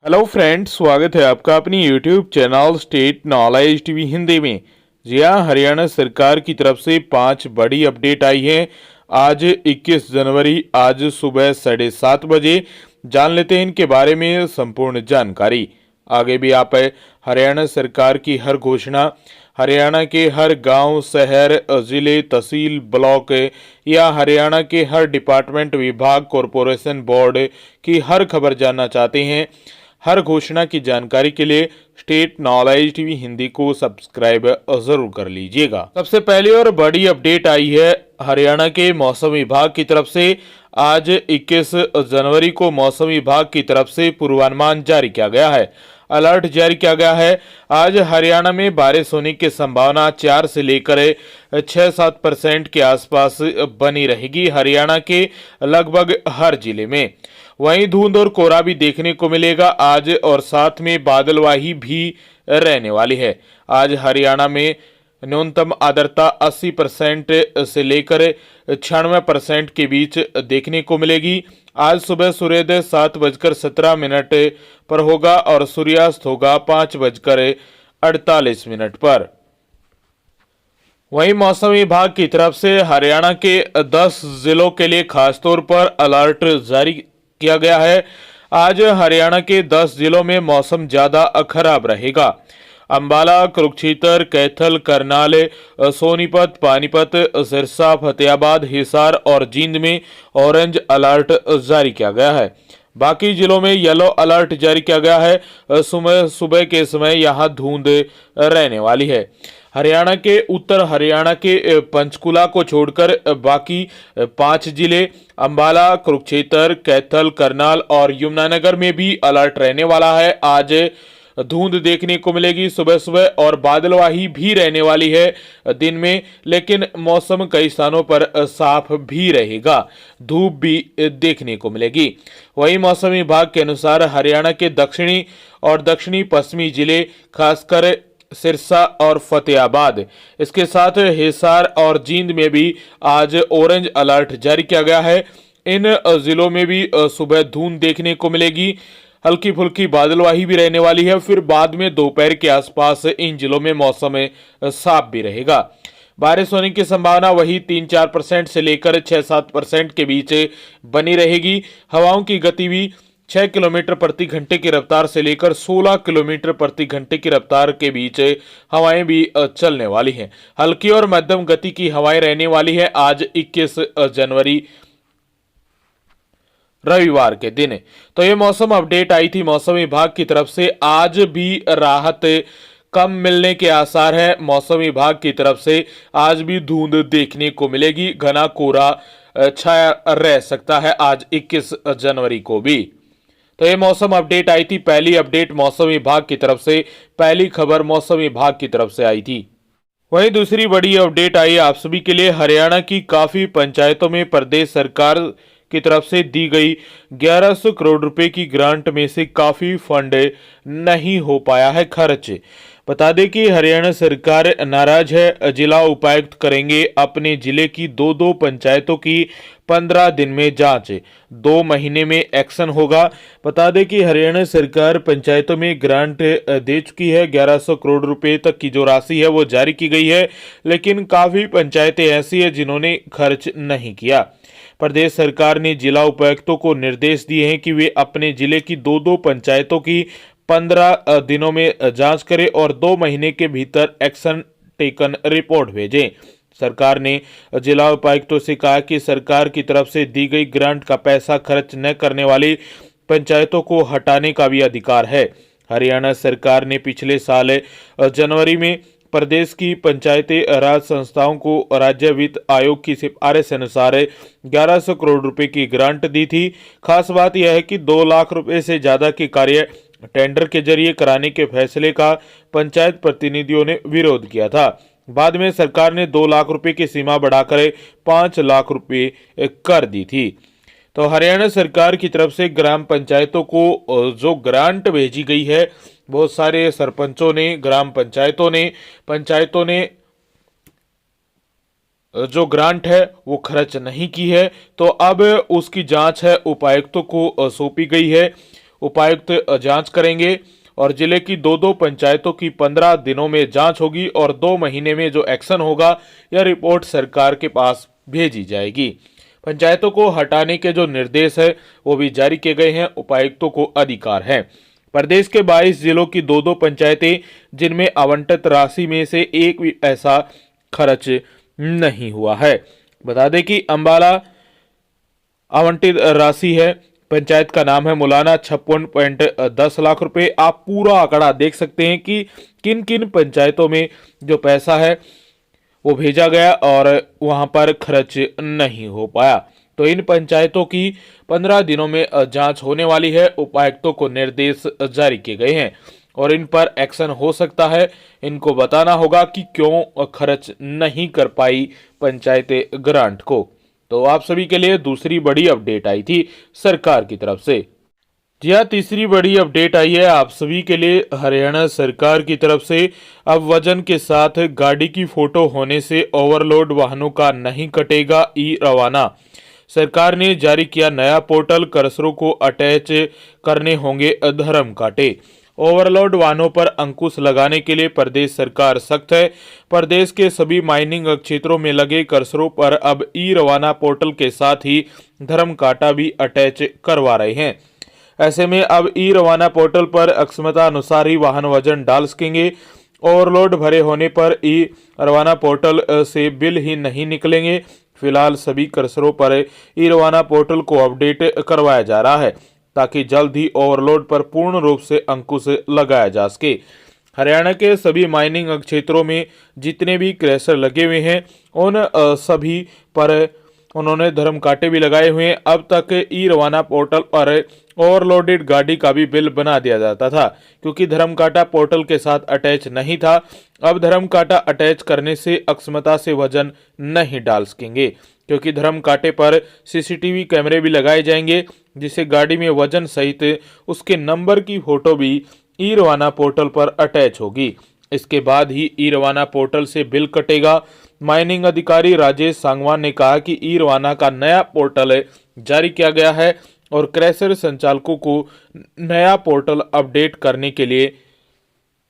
Hello friends, स्वागत है आपका अपनी YouTube channel state knowledge TV Hindi में। जी हाँ, हरियाणा सरकार की तरफ से 5 बड़ी अपडेट आई है। आज 21 जनवरी, आज सुबह 7:30 बजे जान लेते हैं इनके बारे में संपूर्ण जानकारी। आगे भी आप हरियाणा सरकार की हर घोषणा, हरियाणा के हर गांव, शहर, जिले, तहसील, ब्लॉक या हरियाणा के हर डिपार्टमेंट, विभाग, कॉरपोरेशन, बोर्ड की हर खबर जानना चाहते हैं, हर घोषणा की जानकारी के लिए स्टेट नॉलेज टीवी हिंदी को सब्सक्राइब जरूर कर लीजिएगा। सबसे पहले और बड़ी अपडेट आई है हरियाणा के मौसम विभाग की तरफ से। आज 21 जनवरी को मौसम विभाग की तरफ से पूर्वानुमान जारी किया गया है, अलर्ट जारी किया गया है। आज हरियाणा में बारिश होने की संभावना 4 से लेकर 6-7% के आसपास बनी रहेगी हरियाणा के लगभग हर जिले में। वहीं धुंध और कोहरा भी देखने को मिलेगा आज, और साथ में बादलवाही भी रहने वाली है। आज हरियाणा में न्यूनतम आर्द्रता 80% से लेकर 96% के बीच देखने को मिलेगी। आज सुबह सूर्योदय 7:17 पर होगा और सूर्यास्त होगा 5:48 पर। वहीं मौसम विभाग की तरफ से हरियाणा के 10 जिलों के लिए खासतौर पर अलर्ट जारी किया गया है। आज हरियाणा के 10 जिलों में मौसम ज्यादा खराब रहेगा। अंबाला, कुरुक्षेत्र, कैथल, करनाल, सोनीपत, पानीपत, सिरसा, फतेहाबाद, हिसार और जींद में ऑरेंज अलर्ट जारी किया गया है। बाकी जिलों में येलो अलर्ट जारी किया गया है। सुबह के समय यहां धुंध रहने वाली है। हरियाणा के उत्तर हरियाणा के पंचकुला को छोड़कर बाकी 5 जिले अंबाला, कुरुक्षेत्र, कैथल, करनाल और यमुनानगर में भी अलर्ट रहने वाला है। आज धुंध देखने को मिलेगी सुबह सुबह, और बादलवाही भी रहने वाली है दिन में, लेकिन मौसम कई स्थानों पर साफ भी रहेगा, धूप भी देखने को मिलेगी। वहीं मौसम विभाग के अनुसार हरियाणा के दक्षिणी और दक्षिणी पश्चिमी जिले, खासकर सिरसा और फतेहाबाद, इसके साथ हिसार और जींद में भी आज ऑरेंज अलर्ट जारी किया गया है। इन जिलों में भी सुबह धुंध देखने को मिलेगी, हल्की फुल्की बादलवाही भी रहने वाली है। फिर बाद में दोपहर के आसपास इन जिलों में मौसम साफ भी रहेगा। बारिश होने की संभावना वही 3-4% से लेकर 6-7% के बीच बनी रहेगी। हवाओं की गति भी 6 किलोमीटर प्रति घंटे की रफ्तार से लेकर 16 किलोमीटर प्रति घंटे की रफ्तार के बीच हवाएं भी चलने वाली हैं। हल्की और मध्यम गति की हवाएं रहने वाली है आज 21 जनवरी रविवार के दिन। तो ये मौसम अपडेट आई थी मौसम विभाग की तरफ से। आज भी राहत कम मिलने के आसार है। मौसम विभाग की तरफ से आज भी धुंध देखने को मिलेगी, घना कोहरा छाया रह सकता है आज 21 जनवरी को भी। तो ये मौसम अपडेट आई थी, पहली अपडेट मौसम विभाग की तरफ से, पहली खबर मौसम विभाग की तरफ से आई थी। वहीं दूसरी बड़ी अपडेट आई आप सभी के लिए। हरियाणा की काफी पंचायतों में प्रदेश सरकार की तरफ से दी गई 1100 करोड़ रुपए की ग्रांट में से काफी फंड नहीं हो पाया है खर्च। बता दें कि हरियाणा सरकार नाराज है। जिला उपायुक्त करेंगे अपने जिले की 2-2 पंचायतों की 15 दिन में जांच, 2 महीने में एक्शन होगा। बता दें कि हरियाणा सरकार पंचायतों में ग्रांट दे चुकी है। 1100 करोड़ रुपए तक की जो राशि है वो जारी की गई है, लेकिन काफी पंचायतें ऐसी है जिन्होंने खर्च नहीं किया। प्रदेश सरकार ने जिला उपायुक्तों को निर्देश दिए हैं कि वे अपने जिले की 2-2 पंचायतों की 15 दिनों में जांच करें और 2 महीने के भीतर एक्शन टेकन रिपोर्ट भेजें। सरकार ने जिला उपायुक्तों से कहा कि सरकार की तरफ से दी गई ग्रांट का पैसा खर्च न करने वाली पंचायतों को हटाने का भी अधिकार है। हरियाणा सरकार ने पिछले साल जनवरी में प्रदेश की पंचायती राज संस्थाओं को राज्य वित्त आयोग की सिफारिश अनुसार 1100 करोड़ रुपए की ग्रांट दी थी। खास बात यह है कि 2 लाख रुपए से ज्यादा के कार्य टेंडर के जरिए कराने के फैसले का पंचायत प्रतिनिधियों ने विरोध किया था। बाद में सरकार ने 2 लाख रुपए की सीमा बढ़ाकर 5 लाख रुपए कर दी थी। तो हरियाणा सरकार की तरफ से ग्राम पंचायतों को जो ग्रांट भेजी गई है, बहुत सारे सरपंचों ने, ग्राम पंचायतों ने जो ग्रांट है वो खर्च नहीं की है। तो अब उसकी जांच है उपायुक्तों को सौंपी गई है। उपायुक्त जांच करेंगे और जिले की 2-2 पंचायतों की 15 दिनों में जांच होगी और 2 महीने में जो एक्शन होगा यह रिपोर्ट सरकार के पास भेजी जाएगी। पंचायतों को हटाने के जो निर्देश है वो भी जारी किए गए हैं। उपायुक्तों को अधिकार है। प्रदेश के 22 जिलों की 2-2 पंचायतें जिनमें आवंटित राशि में से एक भी पैसा खर्च नहीं हुआ है। बता दें कि अंबाला आवंटित राशि है, पंचायत का नाम है मुलाना, 56.10 लाख रुपए। आप पूरा आंकड़ा देख सकते हैं कि किन किन पंचायतों में जो पैसा है वो भेजा गया और वहां पर खर्च नहीं हो पाया। तो इन पंचायतों की 15 दिनों में जांच होने वाली है। उपायुक्तों को निर्देश जारी किए गए हैं और इन पर एक्शन हो सकता है। इनको बताना होगा कि क्यों खर्च नहीं कर पाई पंचायतें ग्रांट को। तो आप सभी के लिए दूसरी बड़ी अपडेट आई थी सरकार की तरफ से। जी हाँ, तीसरी बड़ी अपडेट आई है आप सभी के लिए हरियाणा सरकार की तरफ से। अब वजन के साथ गाड़ी की फोटो होने से ओवरलोड वाहनों का नहीं कटेगा ई रवाना। सरकार ने जारी किया नया पोर्टल, क्रशरों को अटैच करने होंगे धर्म कांटे। ओवरलोड वाहनों पर अंकुश लगाने के लिए प्रदेश सरकार सख्त है। प्रदेश के सभी माइनिंग क्षेत्रों में लगे क्रशरों पर अब ई रवाना पोर्टल के साथ ही धर्म कांटा भी अटैच करवा रहे हैं। ऐसे में अब ई रवाना पोर्टल पर अक्षमता अनुसार ही वाहन वजन डाल सकेंगे। ओवरलोड भरे होने पर ई रवाना पोर्टल से बिल ही नहीं निकलेंगे। फिलहाल सभी क्रशरों पर ई रवाना पोर्टल को अपडेट करवाया जा रहा है ताकि जल्द ही ओवरलोड पर पूर्ण रूप से अंकुश लगाया जा सके। हरियाणा के सभी माइनिंग क्षेत्रों में जितने भी क्रशर लगे हुए हैं उन सभी पर उन्होंने धर्म कांटे भी लगाए हुए हैं। अब तक ई रवाना पोर्टल पर ओवरलोडेड गाड़ी का भी बिल बना दिया जाता था क्योंकि धर्म कांटा पोर्टल के साथ अटैच नहीं था। अब धर्म कांटा अटैच करने से अक्षमता से वजन नहीं डाल सकेंगे क्योंकि धर्म कांटे पर सीसीटीवी कैमरे भी लगाए जाएंगे जिससे गाड़ी में वजन सहित उसके नंबर की फोटो भी ई रवाना पोर्टल पर अटैच होगी। इसके बाद ही ई रवाना पोर्टल से बिल कटेगा। माइनिंग अधिकारी राजेश सांगवान ने कहा कि ई रवाना का नया पोर्टल जारी किया गया है और क्रशर संचालकों को नया पोर्टल अपडेट करने के लिए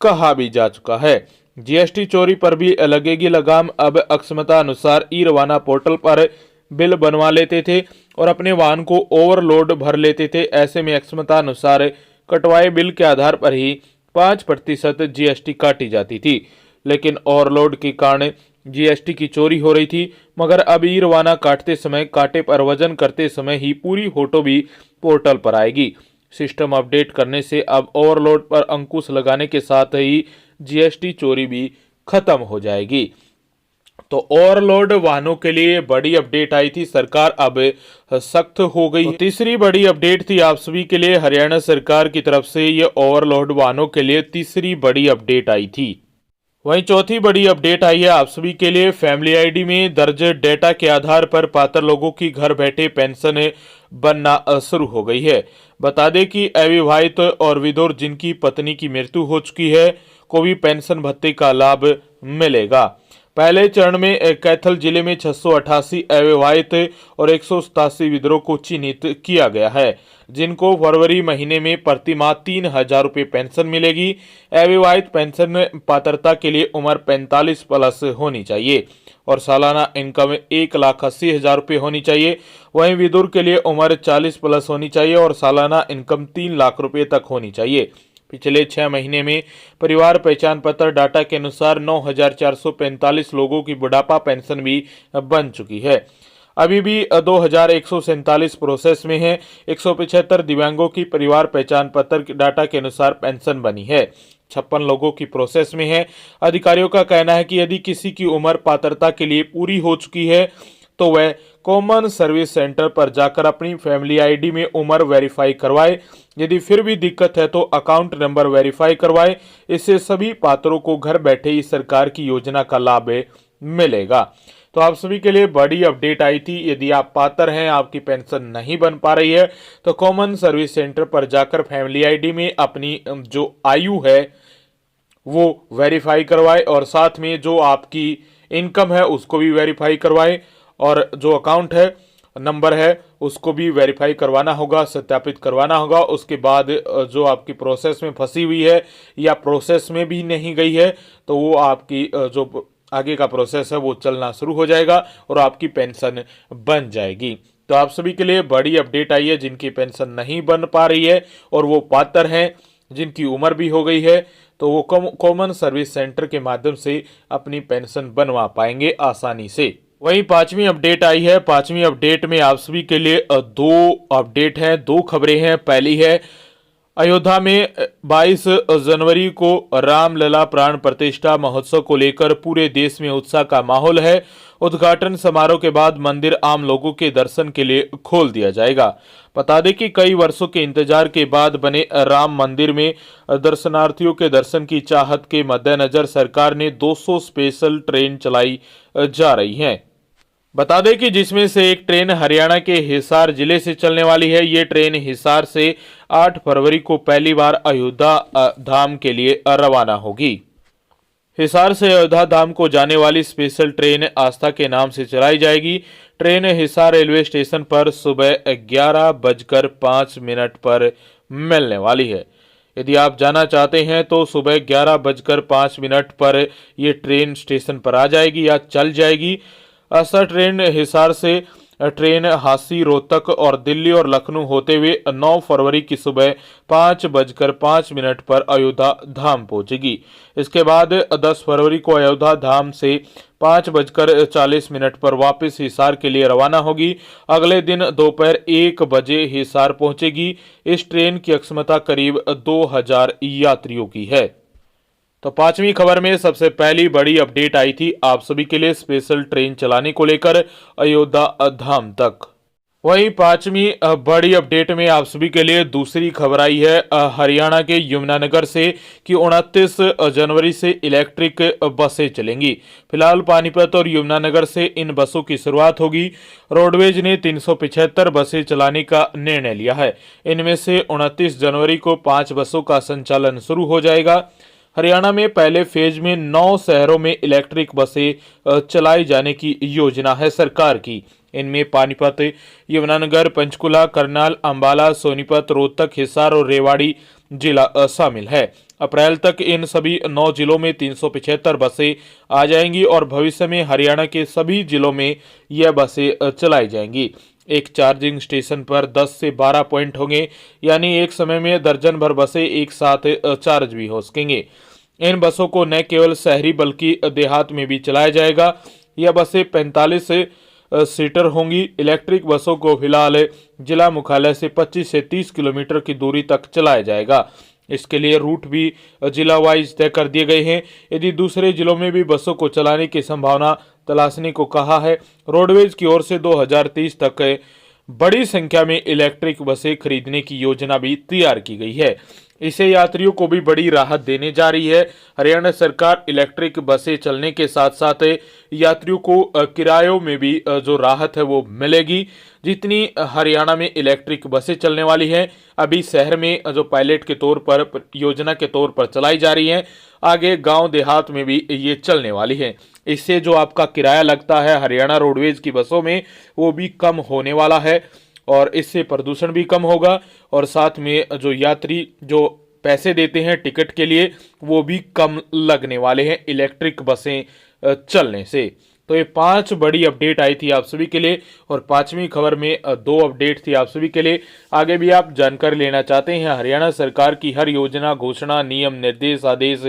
कहा भी जा चुका है। जीएसटी चोरी पर भी लगेगी लगाम। अब अक्षमता अनुसार ई रवाना पोर्टल पर बिल बनवा लेते थे और अपने वाहन को ओवरलोड भर लेते थे। ऐसे में अक्षमता अनुसार कटवाए बिल के आधार पर ही 5% जीएसटी काटी जाती थी, लेकिन ओवरलोड के कारण जीएसटी की चोरी हो रही थी। मगर अब ई रवाना काटते समय कांटे पर वजन करते समय ही पूरी फोटो भी पोर्टल पर आएगी। सिस्टम अपडेट करने से अब ओवरलोड पर अंकुश लगाने के साथ ही जीएसटी चोरी भी खत्म हो जाएगी। तो ओवरलोड वाहनों के लिए बड़ी अपडेट आई थी, सरकार अब सख्त हो गई। तो तीसरी बड़ी अपडेट थी आप सभी के लिए हरियाणा सरकार की तरफ से, ये ओवरलोड वाहनों के लिए तीसरी बड़ी अपडेट आई थी। वहीं चौथी बड़ी अपडेट आई है आप सभी के लिए, फैमिली आईडी में दर्ज डेटा के आधार पर पात्र लोगों की घर बैठे पेंशन बनना शुरू हो गई है। बता दें कि अविवाहित और विधवा जिनकी पत्नी की मृत्यु हो चुकी है को भी पेंशन भत्ते का लाभ मिलेगा। पहले चरण में कैथल जिले में 688 अविवाहित और 187 विधवाओं को चिन्हित किया गया है जिनको फरवरी महीने में प्रति माह 3,000 रुपये पेंशन मिलेगी। अविवाहित पेंशन पात्रता के लिए उम्र 45 प्लस होनी चाहिए और सालाना इनकम 1,80,000 रुपये होनी चाहिए। वहीं विधवा के लिए उम्र 40 प्लस होनी चाहिए और सालाना इनकम 3 लाख रुपये तक होनी चाहिए। पिछले 6 महीने में परिवार पहचान पत्र डाटा के अनुसार 9,445 लोगों की बुढ़ापा पेंशन भी बन चुकी है। अभी भी 2,147 प्रोसेस में है। 175 दिव्यांगों की परिवार पहचान पत्र डाटा के अनुसार पेंशन बनी है। 56 लोगों की प्रोसेस में है। अधिकारियों का कहना है कि यदि किसी की उम्र पात्रता के लिए पूरी हो चुकी है तो वह कॉमन सर्विस सेंटर पर जाकर अपनी फैमिली आईडी में उम्र वेरीफाई करवाए। यदि फिर भी दिक्कत है तो अकाउंट नंबर वेरीफाई करवाए। इससे सभी पात्रों को घर बैठे ही सरकार की योजना का लाभ मिलेगा। तो आप सभी के लिए बड़ी अपडेट आई थी। यदि आप पात्र हैं, आपकी पेंशन नहीं बन पा रही है तो कॉमन सर्विस सेंटर पर जाकर फैमिली आईडी में अपनी जो आयु है वो वेरीफाई करवाए और साथ में जो आपकी इनकम है उसको भी वेरीफाई करवाए और जो अकाउंट है नंबर है उसको भी वेरीफाई करवाना होगा, सत्यापित करवाना होगा। उसके बाद जो आपकी प्रोसेस में फंसी हुई है या प्रोसेस में भी नहीं गई है तो वो आपकी जो आगे का प्रोसेस है वो चलना शुरू हो जाएगा और आपकी पेंशन बन जाएगी। तो आप सभी के लिए बड़ी अपडेट आई है, जिनकी पेंशन नहीं बन पा रही है और वो पात्र हैं, जिनकी उम्र भी हो गई है, तो वो कॉमन सर्विस सेंटर के माध्यम से अपनी पेंशन बनवा पाएंगे आसानी से। वहीं पांचवी अपडेट आई है। पांचवी अपडेट में आप सभी के लिए दो अपडेट हैं, दो खबरें हैं। पहली है, अयोध्या में 22 जनवरी को रामलला प्राण प्रतिष्ठा महोत्सव को लेकर पूरे देश में उत्साह का माहौल है। उद्घाटन समारोह के बाद मंदिर आम लोगों के दर्शन के लिए खोल दिया जाएगा। बता दें कि कई वर्षों के इंतजार के बाद बने राम मंदिर में दर्शनार्थियों के दर्शन की चाहत के मद्देनजर सरकार ने 200 स्पेशल ट्रेन चलाई जा रही हैं। बता दें कि जिसमें से एक ट्रेन हरियाणा के हिसार जिले से चलने वाली है। ये ट्रेन हिसार से 8 फरवरी को पहली बार अयोध्या धाम के लिए रवाना होगी। हिसार से अयोध्या धाम को जाने वाली स्पेशल ट्रेन आस्था के नाम से चलाई जाएगी। ट्रेन हिसार रेलवे स्टेशन पर सुबह 11:05 पर मिलने वाली है। यदि आप जाना चाहते हैं तो सुबह 11:05 पर यह ट्रेन स्टेशन पर आ जाएगी या चल जाएगी। आस्था ट्रेन हिसार से ट्रेन हांसी, रोहतक और दिल्ली और लखनऊ होते हुए 9 फरवरी की सुबह 5:05 पर अयोध्या धाम पहुंचेगी। इसके बाद 10 फरवरी को अयोध्या धाम से 5:40 पर वापस हिसार के लिए रवाना होगी। अगले दिन दोपहर 1 बजे हिसार पहुंचेगी। इस ट्रेन की क्षमता करीब 2000 यात्रियों की है। तो पांचवी खबर में सबसे पहली बड़ी अपडेट आई थी आप सभी के लिए स्पेशल ट्रेन चलाने को लेकर अयोध्या धाम तक। वहीं पांचवी बड़ी अपडेट में आप सभी के लिए दूसरी खबर आई है हरियाणा के यमुनानगर से कि 29 जनवरी से इलेक्ट्रिक बसें चलेंगी। फिलहाल पानीपत और यमुनानगर से इन बसों की शुरुआत होगी। रोडवेज ने 375 बसें चलाने का निर्णय लिया है। इनमें से 29 जनवरी को 5 बसों का संचालन शुरू हो जाएगा। हरियाणा में पहले फेज में 9 शहरों में इलेक्ट्रिक बसें चलाई जाने की योजना है सरकार की। इनमें पानीपत, यमुनानगर, पंचकुला, करनाल, अंबाला, सोनीपत, रोहतक, हिसार और रेवाड़ी जिला शामिल है। अप्रैल तक इन सभी 9 जिलों में 375 बसें आ जाएंगी और भविष्य में हरियाणा के सभी जिलों में यह बसें चलाई जाएंगी। एक चार्जिंग स्टेशन पर 10 से 12 पॉइंट होंगे, यानी एक समय में दर्जन भर बसें एक साथ चार्ज भी हो सकेंगे। इन बसों को न केवल शहरी बल्कि देहात में भी चलाया जाएगा। यह बसें 45 सीटर होंगी। इलेक्ट्रिक बसों को फिलहाल जिला मुख्यालय से 25 से 30 किलोमीटर की दूरी तक चलाया जाएगा। इसके लिए रूट भी जिला वाइज तय कर दिए गए हैं। यदि दूसरे जिलों में भी बसों को चलाने की संभावना तलाशने को कहा है। रोडवेज की ओर से 2030 तक बड़ी संख्या में इलेक्ट्रिक बसें खरीदने की योजना भी तैयार की गई है। इससे यात्रियों को भी बड़ी राहत देने जा रही है। हरियाणा सरकार इलेक्ट्रिक बसें चलने के साथ साथ यात्रियों को किरायों में भी जो राहत है वो मिलेगी। जितनी हरियाणा में इलेक्ट्रिक बसें चलने वाली हैं, अभी शहर में जो पायलट के तौर पर योजना के तौर पर चलाई जा रही हैं, आगे गांव देहात में भी ये चलने वाली है। इससे जो आपका किराया लगता है हरियाणा रोडवेज की बसों में वो भी कम होने वाला है और इससे प्रदूषण भी कम होगा और साथ में जो यात्री जो पैसे देते हैं टिकट के लिए वो भी कम लगने वाले हैं इलेक्ट्रिक बसें चलने से। तो ये 5 बड़ी अपडेट आई थी आप सभी के लिए और पांचवी खबर में 2 अपडेट थी आप सभी के लिए। आगे भी आप जानकारी लेना चाहते हैं हरियाणा सरकार की हर योजना, घोषणा, नियम, निर्देश, आदेश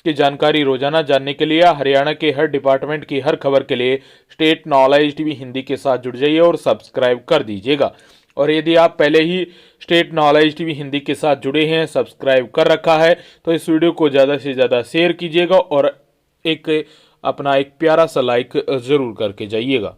की जानकारी रोजाना जानने के लिए हरियाणा के हर डिपार्टमेंट की हर खबर के लिए स्टेट नॉलेज टीवी हिंदी के साथ जुड़ जाइए और सब्सक्राइब कर दीजिएगा। और यदि आप पहले ही स्टेट नॉलेज टीवी हिंदी के साथ जुड़े हैं, सब्सक्राइब कर रखा है, तो इस वीडियो को ज़्यादा से ज़्यादा शेयर कीजिएगा और अपना एक प्यारा सा लाइक ज़रूर करके जाइएगा।